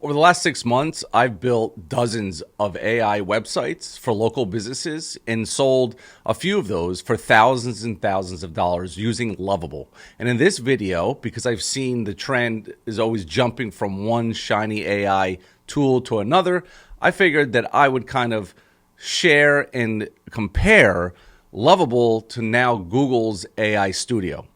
Over the last 6 months, I've built dozens of AI websites for local businesses and sold a few of those for thousands and thousands of dollars using Lovable. And in this video, because I've seen the trend is always jumping from one shiny AI tool to another, I figured that I would kind of share and compare Lovable to now Google's AI Studio.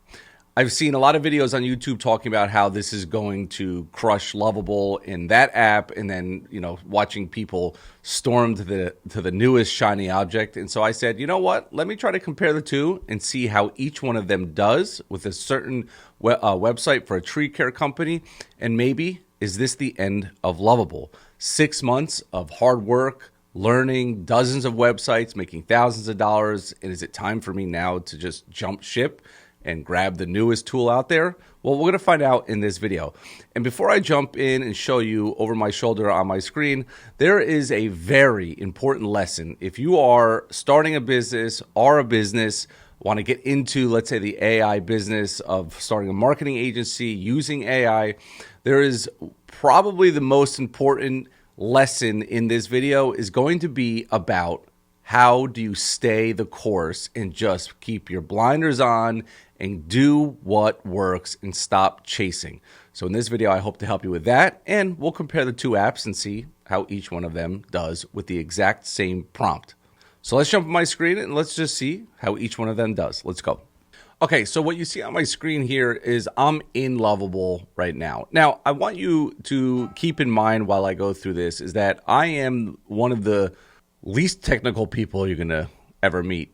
I've seen a lot of videos on YouTube talking about how this is going to crush Lovable in that app, and then watching people storm to the newest shiny object. And so I said, you know what? Let me try to compare the two and see how each one of them does with a certain website for a tree care company. And maybe is this the end of Lovable? 6 months of hard work, learning dozens of websites, making thousands of dollars, and is it time for me now to just jump ship and grab the newest tool out there? Well, we're going to find out in this video. And before I jump in and show you over my shoulder on my screen, there is a very important lesson. If you are starting a business, want to get into, let's say, the AI business of starting a marketing agency using AI, there is probably the most important lesson in this video is going to be about how do you stay the course and just keep your blinders on and do what works and stop chasing. So in this video, I hope to help you with that, and we'll compare the two apps and see how each one of them does with the exact same prompt. So let's jump on my screen and let's just see how each one of them does. Let's go. Okay, so what you see on my screen here is I'm in Lovable right now. Now, I want you to keep in mind while I go through this is that I am one of the least technical people you're going to ever meet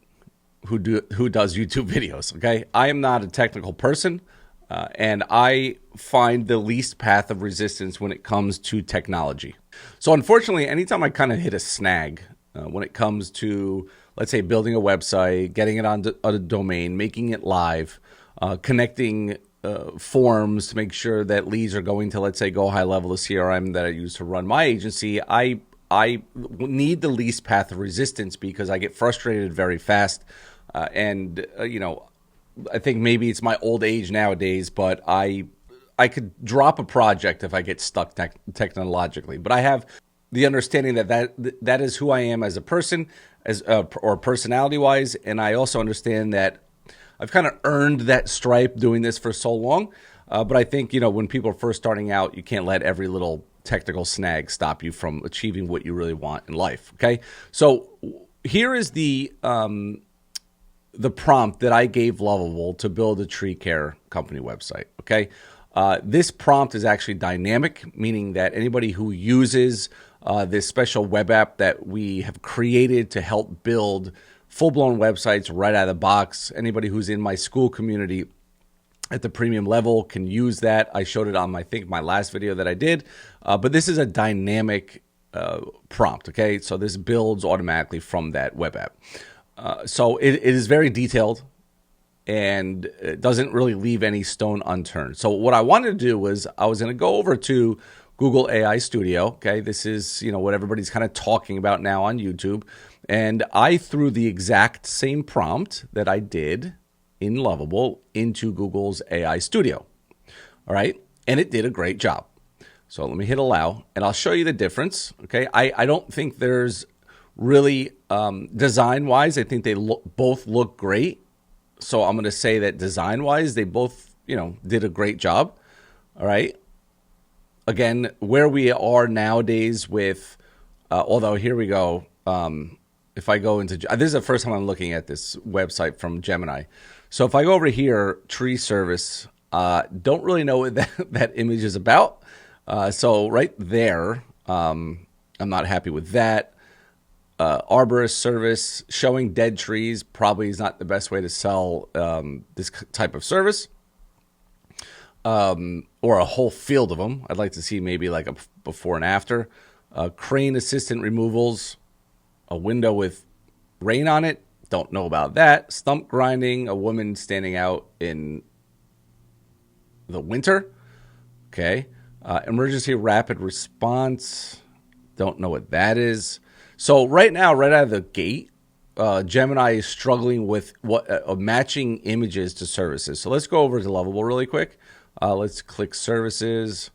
who does YouTube videos, okay? I am not a technical person, and I find the least path of resistance when it comes to technology. So unfortunately, anytime I kind of hit a snag when it comes to, let's say, building a website, getting it on a domain, making it live, connecting forms to make sure that leads are going to, let's say, GoHighLevel, the CRM that I use to run my agency, I need the least path of resistance because I get frustrated very fast. I think maybe it's my old age nowadays, but I could drop a project if I get stuck technologically. But I have the understanding that is who I am as a person, or personality-wise, and I also understand that I've kind of earned that stripe doing this for so long. But I think when people are first starting out, you can't let every little technical snag stop you from achieving what you really want in life. Okay, so here is the prompt that I gave Lovable to build a tree care company website. Okay, this prompt is actually dynamic, meaning that anybody who uses this special web app that we have created to help build full-blown websites right out of the box, anybody who's in my school community at the premium level can use that. I showed it on, I think, my last video that I did. But this is a dynamic prompt, okay? So this builds automatically from that web app. So it is very detailed, and it doesn't really leave any stone unturned. So what I wanted to do was I was going to go over to Google AI Studio, okay? This is, what everybody's kind of talking about now on YouTube. And I threw the exact same prompt that I did in Lovable into Google's AI Studio. All right. And it did a great job. So let me hit allow and I'll show you the difference. Okay. I don't think there's really design wise, I think they both look great. So I'm going to say that design wise, they both, did a great job. All right. Again, where we are nowadays with, although here we go. If I go into, this is the first time I'm looking at this website from Gemini. So if I go over here, tree service, don't really know what that image is about. So right there, I'm not happy with that. Arborist service, showing dead trees probably is not the best way to sell this type of service. Or a whole field of them. I'd like to see maybe like a before and after. Crane assistant removals, a window with rain on it. Don't know about that. Stump grinding, a woman standing out in the winter. Okay. Emergency rapid response. Don't know what that is. So right now, right out of the gate, Gemini is struggling with matching images to services. So let's go over to Lovable really quick. Let's click services.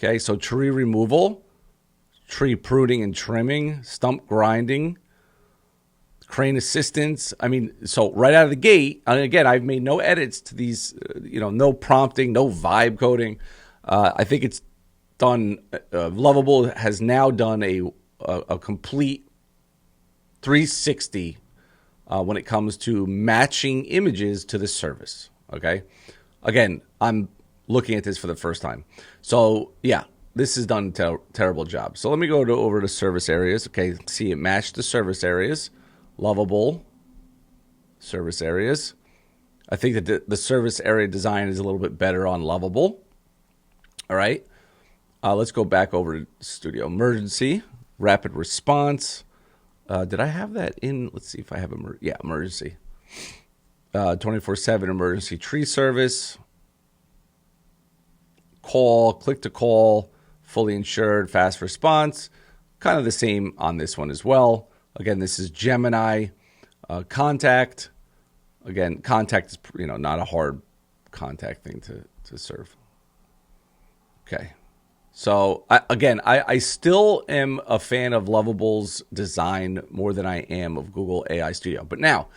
Okay, so tree removal, tree pruning and trimming, stump grinding, crane assistance. I mean, so right out of the gate, and again, I've made no edits to these, no prompting, no vibe coding. I think it's done, Lovable has now done a complete 360 when it comes to matching images to the service, okay? Again, I'm looking at this for the first time. So, yeah, this has done a terrible job. So let me go over to service areas. Okay, see it matched the service areas. Lovable, service areas. I think that the service area design is a little bit better on Lovable. All right. Let's go back over to Studio. Emergency, rapid response. Did I have that in? Let's see if I have emergency. 24/7 emergency tree service. Call, click to call, fully insured, fast response. Kind of the same on this one as well. Again, this is Gemini. Contact. Again, contact is not a hard contact thing to serve. Okay. So I still am a fan of Lovable's design more than I am of Google AI Studio. But now,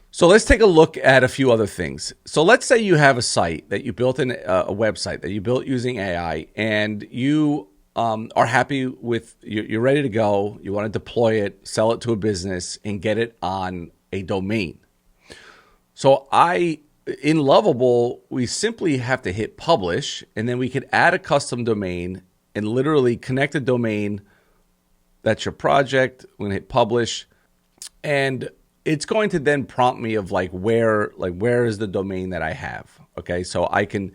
so let's take a look at a few other things. So let's say you have a site that you built a website that you built using AI, and you are happy with, you're ready to go. You want to deploy it, sell it to a business, and get it on a domain. So in Lovable, we simply have to hit publish, and then we could add a custom domain and literally connect a domain. That's your project. We're going to hit publish, and it's going to then prompt me of where is the domain that I have. Okay, so I can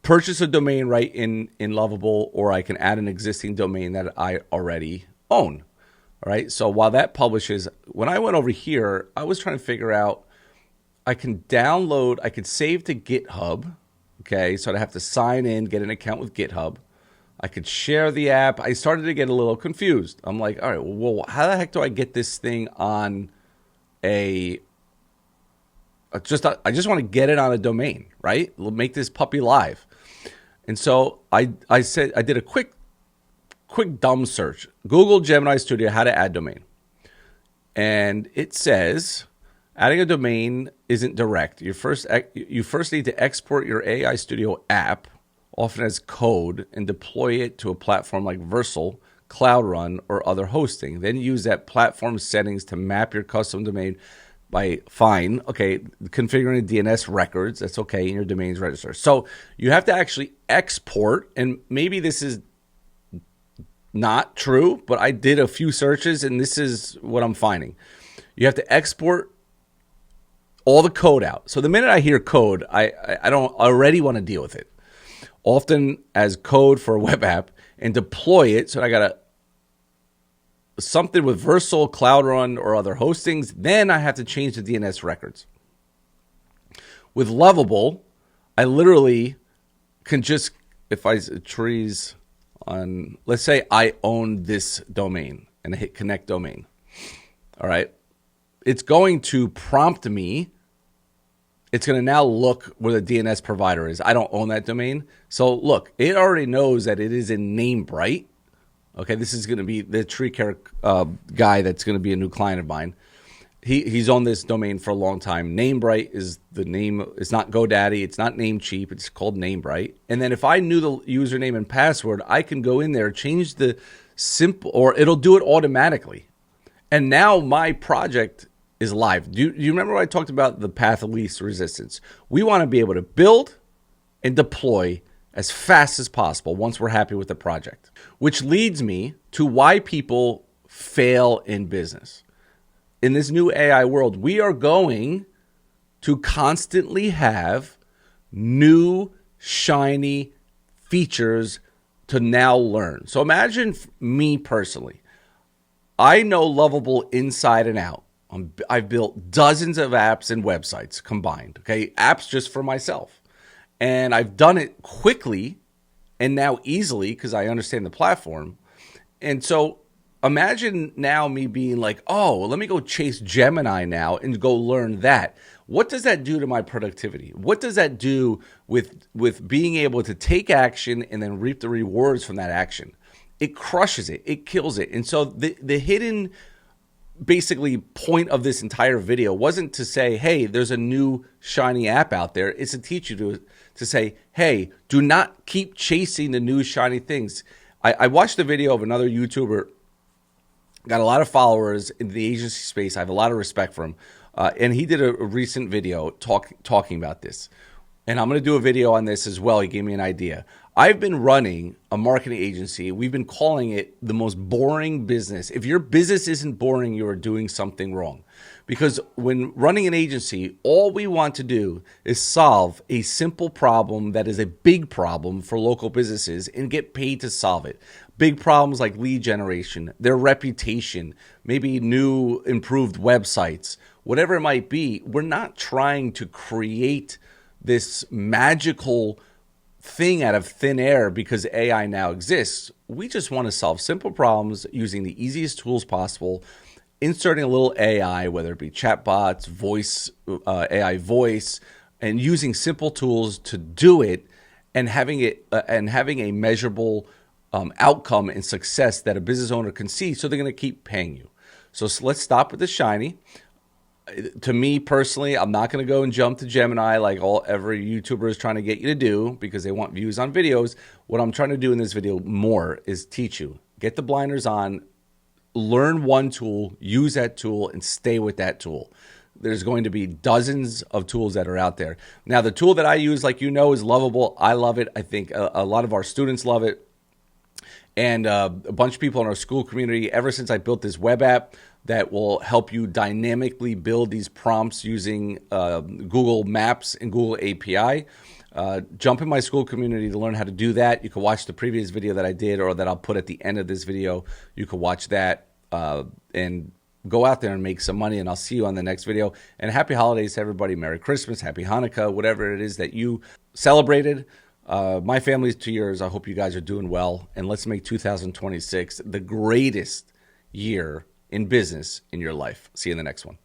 purchase a domain right in Lovable, or I can add an existing domain that I already own. All right, so while that publishes, when I went over here, I was trying to figure out, I can download, I could save to GitHub. Okay, so I'd have to sign in, get an account with GitHub. I could share the app. I started to get a little confused. I'm like, all right, well, how the heck do I get this thing on I just want to get it on a domain, right? We'll make this puppy live. And so I did a quick dumb search. Google Gemini Studio, how to add domain. And it says, adding a domain isn't direct. You first need to export your AI Studio app, often as code, and deploy it to a platform like Versal, Cloud Run, or other hosting. Then use that platform settings to map your custom domain by configuring DNS records. That's okay, in your domains register. So you have to actually export, and maybe this is not true, but I did a few searches, and this is what I'm finding. You have to export all the code out. So the minute I hear code, I don't already want to deal with it. Often as code for a web app, and deploy it. So I got something with Versal, Cloud Run, or other hostings. Then I have to change the DNS records. With Lovable, I literally can just, if I trees on, let's say I own this domain and I hit connect domain. All right. It's going to prompt me. It's going to now look where the DNS provider is. I don't own that domain. So look, it already knows that it is in Namebright. Okay, this is going to be the tree care guy that's going to be a new client of mine. He's owned this domain for a long time. Namebright is the name. It's not GoDaddy. It's not Namecheap. It's called Namebright. And then if I knew the username and password, I can go in there, change the simple, or it'll do it automatically. And now my project is live. Do you remember what I talked about the path of least resistance? We want to be able to build and deploy as fast as possible once we're happy with the project, which leads me to why people fail in business. In this new AI world, we are going to constantly have new, shiny features to now learn. So imagine me personally. I know Lovable inside and out. I've built dozens of apps and websites combined, okay? Apps just for myself. And I've done it quickly and now easily because I understand the platform. And so imagine now me being like, oh, let me go chase Gemini now and go learn that. What does that do to my productivity? What does that do with being able to take action and then reap the rewards from that action? It crushes it. It kills it. And so the hidden basically point of this entire video wasn't to say, hey, there's a new shiny app out there. It's to teach you to say, hey, do not keep chasing the new shiny things. I watched a video of another YouTuber, got a lot of followers in the agency space. I have a lot of respect for him. And he did a recent video talking about this. And I'm going to do a video on this as well. He gave me an idea. I've been running a marketing agency. We've been calling it the most boring business. If your business isn't boring, you are doing something wrong. Because when running an agency, all we want to do is solve a simple problem that is a big problem for local businesses and get paid to solve it. Big problems like lead generation, their reputation, maybe new improved websites, whatever it might be. We're not trying to create this magical thing out of thin air because AI now exists. We just want to solve simple problems using the easiest tools possible, inserting a little AI, whether it be chatbots, voice, AI voice, and using simple tools to do it, and having a measurable outcome and success that a business owner can see, so they're going to keep paying you. So let's stop with the shiny. To me personally, I'm not going to go and jump to Gemini like every YouTuber is trying to get you to do because they want views on videos. What I'm trying to do in this video more is teach you. Get the blinders on, learn one tool, use that tool, and stay with that tool. There's going to be dozens of tools that are out there. Now, the tool that I use, like you know, is Lovable. I love it. I think a lot of our students love it. And a bunch of people in our school community, ever since I built this web app that will help you dynamically build these prompts using Google Maps and Google API. Jump in my school community to learn how to do that. You can watch the previous video that I did or that I'll put at the end of this video. You can watch that and go out there and make some money, and I'll see you on the next video. And happy holidays to everybody. Merry Christmas, happy Hanukkah, whatever it is that you celebrated. My family's 2 years. I hope you guys are doing well. And let's make 2026 the greatest year in business in your life. See you in the next one.